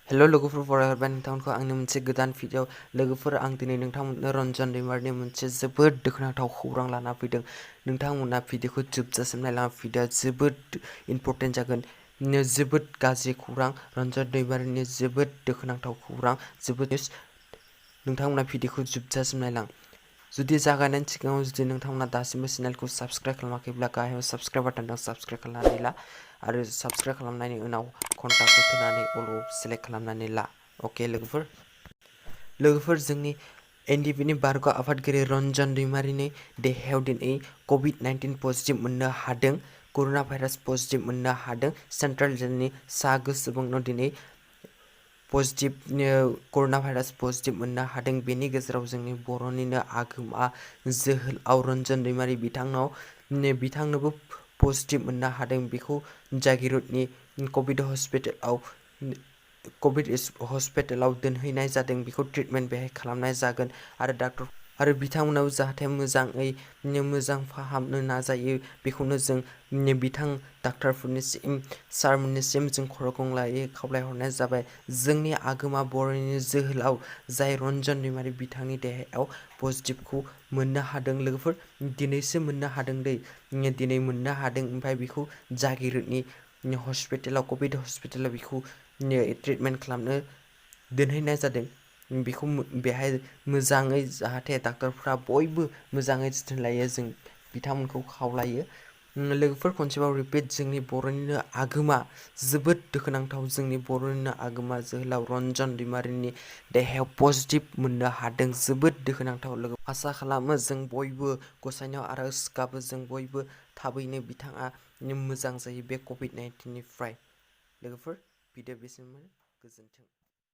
हेल' लोगोफोर फरायहरबाय नोंथांमोनखौ आंनि मोनसे गोदान भिडिअ लोगोफोर आं दिनै नोंथांमोननो रन्जन दैमारिनि मोनसे जोबोद दुखुनांथाव खौरां लाना फैदों नोंथांमोना भिडिअखौ जोबजासिम नायलाङा भिडिअआ जोबोद इम्परटेन्ट जागोन जोबोद गाज्रि खौरां रन्जन दैमारिनि जोबोद दुखुनांथाव खौरां जोबोद नोंथांमोना भिडिअखौ जोबजासिम नायलां जुदि जागायनायनि सिगाङाव जुदि नोंथांमोना दासिमबो चेनेलखौ साबस्क्राइब खालामाखैब्ला गाहायाव साबस्क्राइब बाटन दं साबस्क्राइब खालामनानै ला आरो साबस्क्राइब खालामनायनि उनाव घन्टाखौ थुनानै अल सेलेक्ट खालामनानै ला अके लोगोफोर जोंनि एनडिपिनि बारग' आफादगिरि रन्जन दैमारिनि देहायाव दिनै कभिड-19 पजिटिभ मोननो हादों कर'ना भाइरास पजिटिभ मोननो हादों सेन्ट्रेल जेलनि सा सुबुंनाव दिनै पजिटिभ कर'ना भाइरास पजिटिभ मोननो हादों बेनि गेजेराव जोंनि बर'निनो आगोमा जोहोलाव रन्जन दैमारि बिथांनोबो पजिटिभ मोननो हादों बेखौ जागिरदनि कभिड हस्पिटालाव दोनहैनाय जादों बेखौ ट्रिटमेन्ट बेहाय खालामनाय जागोन आरो बिथांमोनाव जाहाथे मोजां फाहामनो नाजायो बेखौनो जों बिथां डाक्टारफोरनिसिम सारमोननिसिम जों खर' गंग्लायै खावलायहरनाय जाबाय जोंनि आगोमा बर'नि जोहोलाव जाय रन्जन दैमारि बिथांनि देहायाव पजिटिभखौ मोननो हादों लोगोफोर दिनैसो मोननो हादों दिनै मोननो हादों ओमफ्राय बेखौ जागिरदनि हस्पिटालाव कभिड हस्पिटालाव बेखौ ट्रिटमेन्ट खालामनो दोनहैनाय जादों बेखौ बेहाय मोजाङै जाहाथे डाक्टारफ्रा बयबो मोजाङै जोथोन लायो जों बिथांमोनखौ खावलायो लोगोफोर खनसेबाव रिपिट जोंनि बर'निनो आगोमा जोबोद दुखुनांथाव जोंनि बर'निनो आगोमा जोहोलाव रन्जन दैमारिनि देहायाव पजिटिभ मोननो हादों जोबोद दुखुनांथाव लोगो आसा खालामो जों बयबो गसाइनाव आरज गाबो जों बयबो थाबैनो बिथाङा मोजां जायो बे कभिड-19 निफ्राय लोगोफोर भिडिअ बेसिममोन गोजोन्थों।